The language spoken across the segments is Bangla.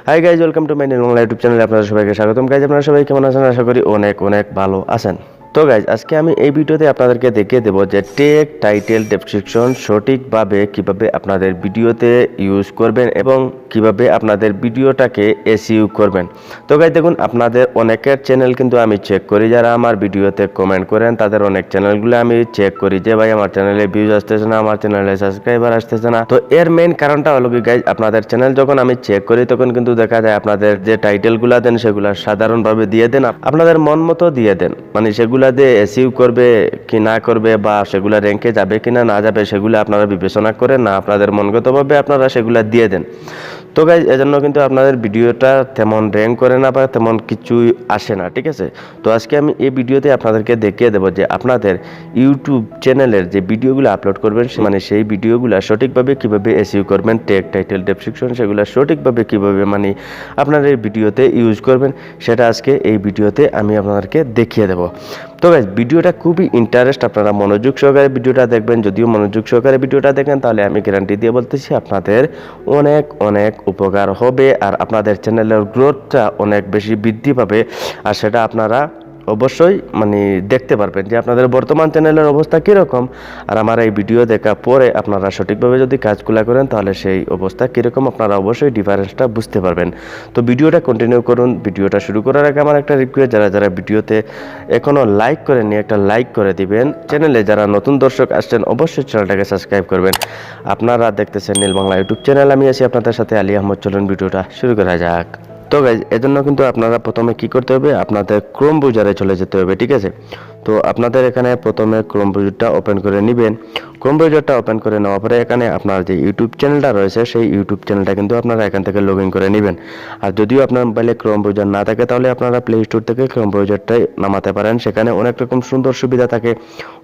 Hi guys, welcome to my নিল বাংলা ইউটিউব চ্যানেলে আপনারা সবাইকে স্বাগতম। গাইজ, আপনারা সবাই কেমন আছেন? আশা করি অনেক অনেক ভালো আছেন। তো গাইজ, আজকে আমি এই ভিডিওতে আপনাদেরকে দেখিয়ে দেবো যে টেক টাইটেল ডেসক্রিপশন সঠিকভাবে কিভাবে আপনাদের ভিডিওতে ইউজ করবেন এবং কিভাবে আপনাদের ভিডিওটাকে এসইউ করবেন। তো গাইজ দেখুন, আপনাদের অনেকের চ্যানেল কিন্তু আমি চেক করি, যারা আমার ভিডিওতে কমেন্ট করেন তাদের অনেক চ্যানেলগুলো আমি চেক করি যে ভাই আমার চ্যানেলে ভিউজ আসতেছে না, আমার চ্যানেলে সাবস্ক্রাইবার আসতেছে না। তো এর মেইন কারণটা হলো কি গাইজ, আপনাদের চ্যানেল যখন আমি চেক করি তখন কিন্তু দেখা যায় আপনাদের যে টাইটেলগুলো দেন সেগুলো সাধারণভাবে দিয়ে দেন, আপনাদের মন মতো দিয়ে দেন, মানে সেগুলা দিয়ে এসইউ করবে কি না করবে বা সেগুলা র্যাঙ্কে যাবে কি না যাবে সেগুলো আপনারা বিবেচনা করেন না, আপনাদের মনগতভাবে আপনারা সেগুলা দিয়ে দেন। তো গাইজ, এজন্য কিন্তু আপনাদের ভিডিওটা তেমন র্যাঙ্ক করে না বা তেমন কিছুই আসে না, ঠিক আছে। তো আজকে আমি এই ভিডিওতে আপনাদেরকে দেখিয়ে দেবো যে আপনাদের ইউটিউব চ্যানেলের যে ভিডিওগুলো আপলোড করবেন মানে সেই ভিডিওগুলো সঠিকভাবে কিভাবে এসইউ করবেন, টেক টাইটেল ডেসক্রিপশন সেগুলো সঠিকভাবে কিভাবে মানে আপনাদের এই ভিডিওতে ইউজ করবেন, সেটা আজকে এই ভিডিওতে আমি আপনাদেরকে দেখিয়ে দেবো। তো গাইজ, ভিডিওটা খুবই ইন্টারেস্ট, আপনারা মনোযোগ সহকারে ভিডিওটা দেখবেন। যদিও মনোযোগ সহকারে ভিডিওটা দেখেন তাহলে আমি গ্যারান্টি দিয়ে বলতেছি আপনাদের অনেক অনেক উপকার হবে আর আপনাদের চ্যানেলের গ্রোথটা অনেক বেশি বৃদ্ধি পাবে। আর সেটা আপনারা অবশ্যই মানে দেখতে পারবেন যে আপনাদের বর্তমান চ্যানেলের অবস্থা কীরকম, আর আমার এই ভিডিও দেখা পরে আপনারা সঠিকভাবে যদি কাজগুলো করেন তাহলে সেই অবস্থা কীরকম আপনারা অবশ্যই ডিফারেন্সটা বুঝতে পারবেন। তো ভিডিওটা কন্টিনিউ করুন। ভিডিওটা শুরু করার আগে আমার একটা রিকোয়েস্ট, যারা যারা ভিডিওতে এখনও লাইক করেননি একটা লাইক করে দিবেন। চ্যানেলে যারা নতুন দর্শক আসছেন অবশ্যই চ্যানেলটাকে সাবস্ক্রাইব করবেন। আপনারা দেখতেছেন নীল বাংলা ইউটিউব চ্যানেল, আমি আছি আপনাদের সাথে আলী আহমদ। চলুন ভিডিওটা শুরু করা যাক। তো গাইজ, এজন্য কিন্তু আপনারা প্রথমে কি করতে হবে, আপনাদের ক্রোম ব্রাউজারে চলে যেতে হবে, ঠিক আছে। তো আপনাদের এখানে প্রথমে ক্রোম ব্রাউজারটা ওপেন করে নেবেন। ক্রোম ব্রাউজারটা ওপেন করে নেওয়ার পরে এখানে আপনার যে ইউটিউব চ্যানেলটা রয়েছে সেই ইউটিউব চ্যানেলটা কিন্তু আপনারা এখান থেকে লগ ইন করে নেবেন। আর যদিও আপনার মোবাইলে ক্রোম ব্রাউজার না থাকে তাহলে আপনারা প্লে স্টোর থেকে ক্রোম ব্রাউজারটাই নামাতে পারেন, সেখানে অনেক রকম সুন্দর সুবিধা থাকে,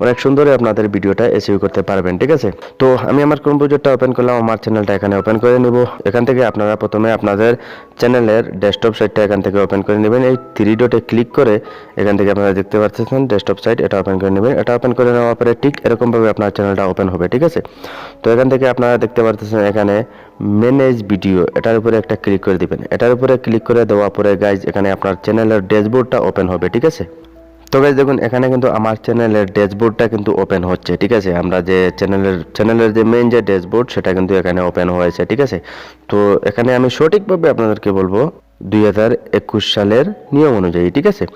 অনেক সুন্দরই আপনাদের ভিডিওটা এসইউ করতে পারবেন, ঠিক আছে। তো আমি আমার ক্রোম ব্রাউজারটা ওপেন করলাম, আমার চ্যানেলটা এখানে ওপেন করে নেব। এখান থেকে আপনারা প্রথমে আপনাদের চ্যানেলের ডেস্কটপ সাইটটা এখান থেকে ওপেন করে নেবেন। এই থ্রি ডটে ক্লিক করে এখান থেকে আপনারা দেখতে পাচ্ছেন ডেস্কটপ সাইট, এটা ওপেন করে নেবেন। এটা ওপেন করে নেওয়ার পরে ঠিক এরকমভাবে আপনার চ্যানেলটা ওপেন হবে, ঠিক আছে। তো এখান থেকে আপনারা দেখতে পাচ্ছেন এখানে ম্যানেজ ভিডিও, এটার উপরে একটা ক্লিক করে দিবেন। এটার উপরে ক্লিক করে দেওয়ার পরে গাইজ এখানে আপনার চ্যানেলের ড্যাশবোর্ডটা ওপেন হবে, ঠিক আছে। তো গাইজ দেখুন, এখানে কিন্তু আমার চ্যানেলের ড্যাশবোর্ডটা কিন্তু ওপেন হচ্ছে, ঠিক আছে। আমরা যে চ্যানেলের যে মেইন যে ড্যাশবোর্ড সেটা কিন্তু এখানে ওপেন হয়েছে, ঠিক আছে। তো এখানে আমি সঠিকভাবে আপনাদেরকে বলবো 2021 সালের নিয়ম অনুযায়ী, ঠিক আছে।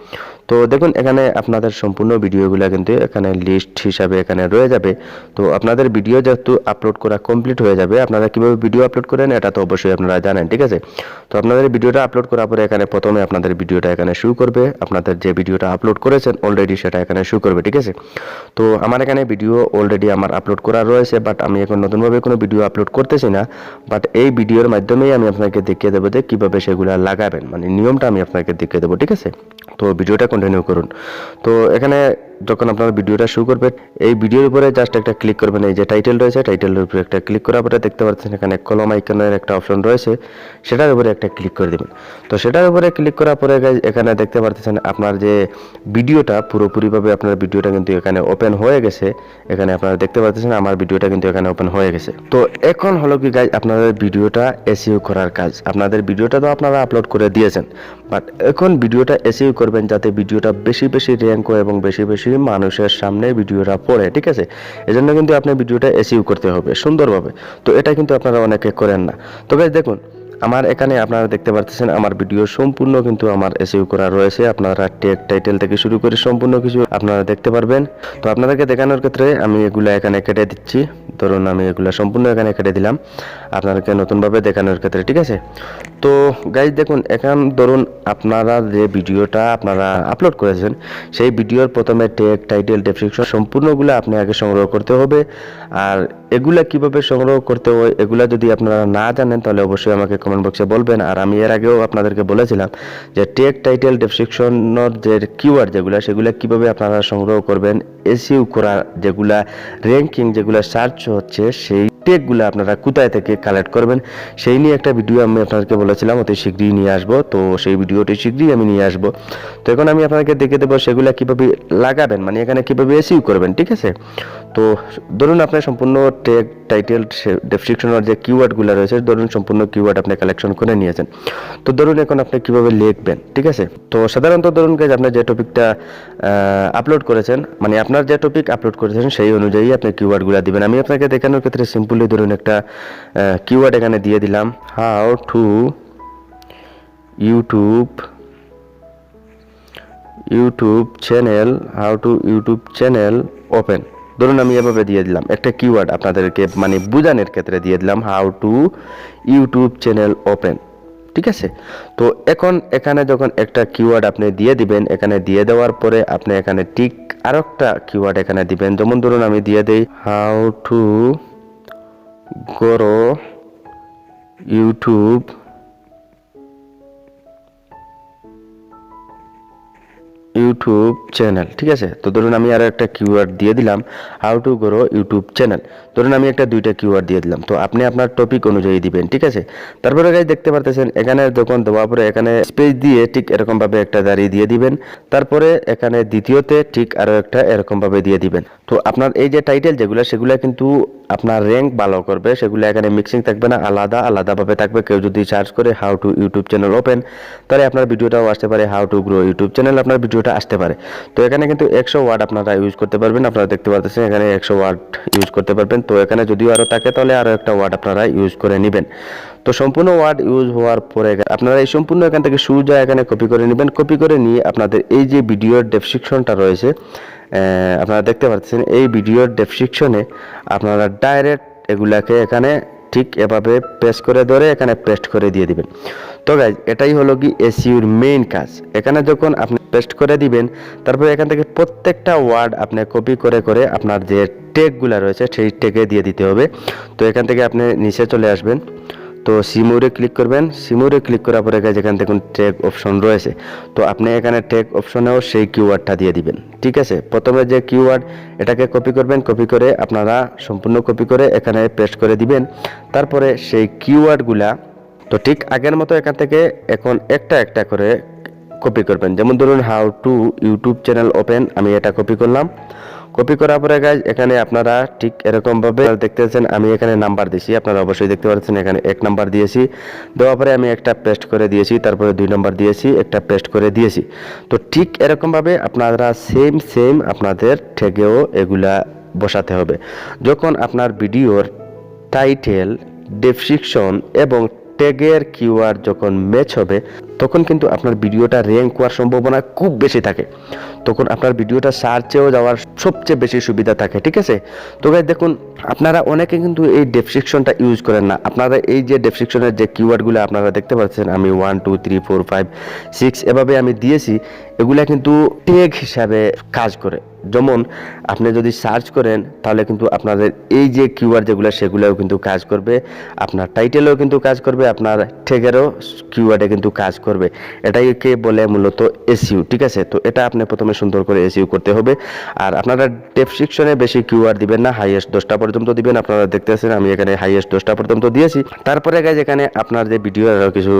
তো দেখুন, এখানে আপনাদের সম্পূর্ণ ভিডিওগুলো কিন্তু এখানে লিস্ট হিসাবে এখানে রয়ে যাবে। তো আপনাদের ভিডিও যেহেতু আপলোড করা কমপ্লিট হয়ে যাবে, আপনারা কীভাবে ভিডিও আপলোড করেন এটা তো অবশ্যই আপনারা জানেন, ঠিক আছে। তো আপনাদের ভিডিওটা আপলোড করার পরে এখানে প্রথমে আপনাদের ভিডিওটা এখানে শুরু করবে, আপনাদের যে ভিডিওটা আপলোড করেছেন অলরেডি সেটা এখানে শুরু করবে, ঠিক আছে। তো আমার এখানে ভিডিও অলরেডি আমার আপলোড করা রয়েছে, বাট আমি এখন নতুনভাবে কোনো ভিডিও আপলোড করতেছি না। বাট এই ভিডিওর মাধ্যমেই আমি আপনাকে দেখিয়ে দেবো যে কীভাবে সেগুলো লাগাবেন, মানে নিয়মটা আমি আপনাকে দেখিয়ে দেবো, ঠিক আছে। তো ভিডিওটা কন্টিনিউ করুন। তো এখানে যখন আপনার ভিডিওটা শুরু করবেন এই ভিডিওর উপরে জাস্ট একটা ক্লিক করবেন, এই যে টাইটেল রয়েছে টাইটেলের উপরে একটা ক্লিক করার পরে দেখতে পাচ্ছেন এখানে কলম আইকনের একটা অপশন রয়েছে, সেটার উপরে একটা ক্লিক করে দিবেন। তো সেটার উপরে ক্লিক করার পরে এখানে দেখতে পাচ্ছেন আপনার যে ভিডিওটা পুরোপুরিভাবে আপনার ভিডিওটা কিন্তু এখানে ওপেন হয়ে গেছে। এখানে আপনারা দেখতে পাচ্ছেন আমার ভিডিওটা কিন্তু এখানে ওপেন হয়ে গেছে। তো এখন হলো কি গাইজ, আপনাদের ভিডিওটা এসইউ করার কাজ। আপনাদের ভিডিওটা তো আপনারা আপলোড করে দিয়েছেন, বাট এখন ভিডিওটা এসইউ করবেন যাতে ভিডিওটা বেশি বেশি র্যাঙ্ক হয় এবং বেশি বেশি মানুষের সামনে ভিডিওটা পড়ে, ঠিক আছে। এজন্য কিন্তু আপনি ভিডিওটা এসইউ করতে হবে সুন্দরভাবে। তো এটা কিন্তু আপনারা অনেকে করেন না। তো গাইজ দেখুন, আমার এখানে আপনারা দেখতে পাচ্ছেন আমার ভিডিও সম্পূর্ণ কিন্তু আমার এসইউ করা রয়েছে। আপনারা টেক টাইটেল থেকে শুরু করে সম্পূর্ণ কিছু আপনারা দেখতে পারবেন। তো আপনাদেরকে দেখানোর ক্ষেত্রে আমি এগুলা এখানে কেটে দিচ্ছি। ধরুন আমি এগুলা সম্পূর্ণ এখানে কেটে দিলাম আপনাদেরকে নতুনভাবে দেখানোর ক্ষেত্রে, ঠিক আছে। তো গাইজ দেখুন, এখন ধরুন আপনারা যে ভিডিওটা আপনারা আপলোড করেছেন সেই ভিডিওর প্রথমে টেক টাইটেল ডেসক্রিপশন সম্পূর্ণগুলো আপনি আগে সংগ্রহ করতে হবে। আর এগুলা কিভাবে সংগ্রহ করতে হয় এগুলা যদি আপনারা না জানেন তাহলে অবশ্যই আমাকে কমেন্ট বক্সে বলবেন। আর আমি এর আগেও আপনাদেরকে বলেছিলাম যে টেক টাইটেল ডেসক্রিপশনের যে কিওয়ার্ড যেগুলা সেগুলা কিভাবে আপনারা সংগ্রহ করবেন, এসইউ করা যেগুলা র্যাঙ্কিং যেগুলা সার্চ হচ্ছে সেই টেকগুলো আপনারা কোথায় থেকে কালেক্ট করবেন সেই নিয়ে একটা ভিডিও আমি আপনাদেরকে বলেছিলাম অতি শীঘ্রই নিয়ে আসবো। তো সেই ভিডিওটি শীঘ্রই আমি নিয়ে আসবো। তো এখন আমি আপনাদেরকে দেখে দেবো সেগুলো কিভাবে লাগাবেন, মানে এখানে কিভাবে এসইউ করবেন, ঠিক আছে। তো ধরুন আপনার সম্পূর্ণ ট্যাগ টাইটেল ডেসক্রিপশনের যে কিওয়ার্ডগুলো রয়েছে, ধরুন সম্পূর্ণ কিওয়ার্ড আপনি কালেকশন করে নিয়েছেন। তো ধরুন এখন আপনি কিভাবে লিখবেন, ঠিক আছে? তো সাধারণত ধরুন গাইজ আপনি যে টপিকটা আপলোড করেছেন, মানে আপনার যে টপিক আপলোড করেছেন সেই অনুযায়ী আপনি কিওয়ার্ডগুলো দিবেন। আমি আপনাকে দেখানোর ক্ষেত্রে সিম্পলি ধরুন একটা কিওয়ার্ড এখানে দিয়ে দিলাম, how to YouTube channel, how to YouTube channel open. ধরুন আমি এভাবে দিয়ে দিলাম একটা কিওয়ার্ড আপনাদেরকে মানে বোঝানোর ক্ষেত্রে দিয়ে দিলাম, how to YouTube channel open, ঠিক আছে? তো এখন এখানে যখন একটা কিওয়ার্ড আপনি দিয়ে দিবেন, এখানে দিয়ে দেওয়ার পরে আপনি এখানে ঠিক আরো একটা কিওয়ার্ড এখানে দিবেন। যেমন ধরুন আমি দিয়ে দেই how to grow YouTube channel, ঠিক আছে? তো ধরুন আমি আরো একটা কিওয়ার্ড দিয়ে দিলাম, how to grow YouTube channel. ধরুন আমি একটা দুইটা কিওয়ার্ড দিয়ে দিলাম। তো আপনি আপনার টপিক অনুযায়ী দিবেন, ঠিক আছে? তারপরে গাইজ দেখতে পারতেছেন এখানে যখন দেওয়ার পরে এখানে স্পেস দিয়ে ঠিক এরকম ভাবে একটা দাঁড়িয়ে দিয়ে দিবেন। তারপরে এখানে দ্বিতীয়তে ঠিক আরো একটা এরকম ভাবে দিয়ে দিবেন। তো আপনার এই যে টাইটেল যেগুলো সেগুলো কিন্তু আপনার র্যাঙ্ক ভালো করবে, সেগুলো এখানে মিক্সিং থাকবে না, আলাদাভাবে থাকবে। কেউ যদি সার্চ করে how to YouTube channel open, তাহলে আপনার ভিডিওটাও আসতে পারে, how to grow YouTube channel আপনার ভিডিওটা আসতে পারে। তো এখানে কিন্তু 100 ওয়ার্ড আপনারা ইউজ করতে পারবেন। আপনারা দেখতে পাচ্ছেন এখানে 100 ওয়ার্ড ইউজ করতে পারবেন। তো এখানে যদিও আরো থাকে তাহলে আরো একটা ওয়ার্ড আপনারা ইউজ করে নেবেন। তো সম্পূর্ণ ওয়ার্ড ইউজ হওয়ার পরে আপনারা এই সম্পূর্ণ এখান থেকে সোজা এখানে কপি করে নেবেন। কপি করে নিয়ে আপনাদের এই যে ভিডিওর ডেসক্রিপশনটা রয়েছে, আপনারা দেখতে পাচ্ছেন এই ভিডিওর ডেসক্রিপশনে আপনারা ডাইরেক্ট এগুলাকে এখানে ঠিক এভাবে পেস্ট করে ধরে এখানে পেস্ট করে দিয়ে দিবেন। তো গাইজ এটাই হলো কি এসইওর মেইন কাজ। এখানে যখন আপনি পেস্ট করে দিবেন, তারপরে এখান থেকে প্রত্যেকটা ওয়ার্ড আপনি কপি করে করে আপনার যে ট্যাগগুলো রয়েছে সেই ট্যাগে দিয়ে দিতে হবে। তো এখান থেকে আপনি নিচে চলে আসবেন, তো সিমুরে ক্লিক করবেন। সিমুরে ক্লিক করার পরে যেখান থেকে ট্যাগ অপশন রয়েছে, তো আপনি এখানে ট্যাগ অপশনেও সেই কিওয়ার্ডটা দিয়ে দিবেন, ঠিক আছে? প্রথমে যে কিওয়ার্ড এটাকে কপি করবেন, কপি করে আপনারা সম্পূর্ণ কপি করে এখানে পেস্ট করে দিবেন। তারপরে সেই কিওয়ার্ডগুলা তো ঠিক আগের মতো এখান থেকে এখন একটা একটা করে কপি করবেন। যেমন ধরুন how to YouTube channel open, আমি এটা কপি করলাম। কপি করার পরে গাইজ এখানে আপনারা ঠিক এরকম ভাবে দেখতে পাচ্ছেন আমি এখানে নাম্বার দিয়েছি, আপনারা অবশ্যই দেখতে পাচ্ছেন এখানে 1 নাম্বার দিয়েছি। দেওয়ার পরে আমি একটা পেস্ট করে দিয়েছি, তারপরে 2 নাম্বার দিয়েছি, একটা পেস্ট করে দিয়েছি। তো ঠিক এরকম ভাবে আপনারা সেম আপনাদের ট্যাগেও এগুলা বসাতে হবে। যখন আপনার ভিডিওর টাইটেল, ডেসক্রিপশন এবং ট্যাগের কিওয়ার্ড যখন ম্যাচ হবে, তখন কিন্তু আপনার ভিডিওটা র্যাঙ্ক হওয়ার সম্ভাবনা খুব বেশি থাকে। তখন আপনার ভিডিওটা সার্চেও যাওয়ার সবচেয়ে বেশি সুবিধা থাকে, ঠিক আছে? তো গাইস দেখুন, আপনারা অনেকে কিন্তু এই ডেসক্রিপশনটা ইউজ করেন না। আপনারা এই যে ডেসক্রিপশনের যে কিওয়ার্ডগুলো আপনারা দেখতে পাচ্ছেন, আমি 1 2 3 4 5 6 এভাবে আমি দিয়েছি, এগুলা কিন্তু ট্যাগ হিসাবে কাজ করে। যেমন আপনি যদি সার্চ করেন তাহলে কিন্তু আপনাদের এই যে কিওয়ার্ড যেগুলো সেগুলোও কিন্তু কাজ করবে, আপনার টাইটেলেও কিন্তু কাজ করবে, আপনার ট্যাগেরও কিওয়ার্ডে কিন্তু কাজ করবে। এটাইকে বলে মূলত এসইও, ঠিক আছে? তো এটা আপনি প্রথমে সুন্দর করে এসইও করতে হবে। আর আপনারা ডেসক্রিপশনে বেশি কিওয়ার্ড দিবেন না, হাইয়েস্ট 10টা পর্যন্ত দিবেন। আপনারা দেখতেছেন আমি এখানে হাইয়েস্ট 10টা পর্যন্ত দিয়েছি। তারপরে গাইজ এখানে আপনার যে ভিডিওর আরও কিছু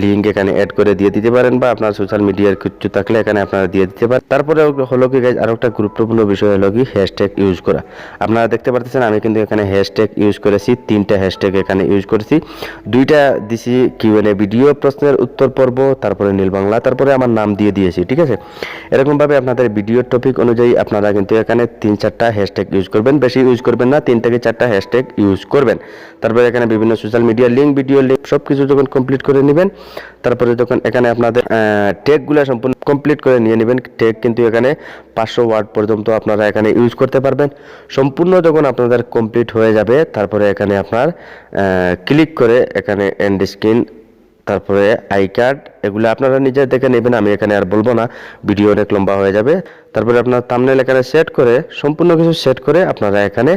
লিঙ্ক এখানে অ্যাড করে দিয়ে দিতে পারেন, বা আপনার সোশ্যাল মিডিয়ার কিছু থাকলে এখানে আপনারা দিয়ে দিতে পারেন। তারপরে হলো কি গাইজ আরো একটা গুরুত্বপূর্ণ বিষয় হলো কি হ্যাশট্যাগ ইউজ করা। আপনারা দেখতে পাচ্ছেন আমি কিন্তু এখানে হ্যাশট্যাগ ইউজ করেছি, 3টা হ্যাশট্যাগ এখানে ইউজ করেছি। 2টা দিছি কিউএনএ ভিডিও প্রশ্নের উত্তর পর্ব, তারপরে নীল বাংলা, তারপরে আমার নাম দিয়ে দিয়েছি, ঠিক আছে? এরকম ভাবে আপনাদের ভিডিওর টপিক অনুযায়ী আপনারা কিন্তু এখানে 3-4টা হ্যাশট্যাগ ইউজ করবেন, বেশি ইউজ করবেন না, 3 থেকে 4টা হ্যাশট্যাগ ইউজ করবেন। তারপরে এখানে বিভিন্ন social media link, video link সবকিছু যখন কমপ্লিট করে নেবেন, তারপরে যখন এখানে আপনাদের ট্যাগগুলো সম্পূর্ণ কমপ্লিট করে নিয়ে নেবেন। ট্যাগ কিন্তু এখানে 500 ওয়ার্ড পর্যন্ত আপনারা এখানে ইউজ করতে পারবেন। সম্পূর্ণ যখন আপনাদের কমপ্লিট হয়ে যাবে, তারপরে এখানে আপনার ক্লিক করে এখানে এন্ড স্ক্রিন, তারপরে আই কার্ড, এগুলো আপনারা নিজে দেখে নেবেন, আমি এখানে আর বলবো না, ভিডিও অনেক লম্বা হয়ে যাবে। তারপরে আপনার থাম্বনেল এখানে সেট করে সম্পূর্ণ কিছু সেট করে আপনারা এখানে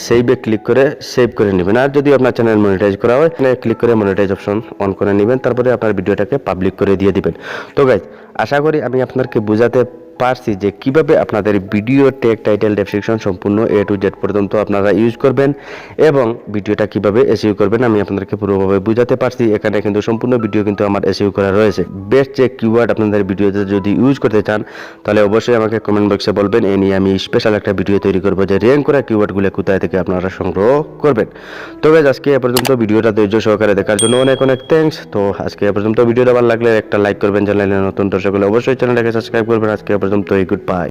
সেভে ক্লিক করে সেভ করে নেবেন। আর যদি আপনার চ্যানেল মনিটাইজ করা হয়, এখানে ক্লিক করে মনিটাইজ অপশন অন করে নেবেন, তারপরে আপনার ভিডিওটাকে পাবলিক করে দিয়ে দিবেন। তো গাইজ আশা করি আমি আপনাকে বোঝাতে পারছি যে কিভাবে আপনাদের ভিডিও ট্যাগ টাইটেল ডেসক্রিপশন সম্পূর্ণ A to Z পর্যন্ত আপনারা ইউজ করবেন এবং ভিডিওটা কিভাবে এসইও করবেন আমি আপনাদেরকে পুরোভাবে বুঝাতে পারছি। এখানে কিন্তু সম্পূর্ণ ভিডিও কিন্তু আমার এসইও করা রয়েছে। বেস্ট যে কিওয়ার্ড আপনাদের ভিডিওতে যদি ইউজ করতে চান তাহলে অবশ্যই আমাকে কমেন্ট বক্সে বলবেন, এ নিয়ে আমি স্পেশাল একটা ভিডিও তৈরি করব যে র্যাঙ্ক করা কিওয়ার্ডগুলো কোথায় থেকে আপনারা সংগ্রহ করবেন। তো গাইজ আজকে এ পর্যন্ত ভিডিওটা ধৈর্য সহকারে দেখার জন্য অনেক অনেক থ্যাঙ্কস। তো আজকে এ পর্যন্ত ভিডিওটা ভালো লাগলে একটা লাইক করবেন, চ্যানেলে নতুন দর্শক হলে অবশ্যই চ্যানেলটাকে সাবস্ক্রাইব করবেন। আজকে এ পর্যন্ত গুড বাই।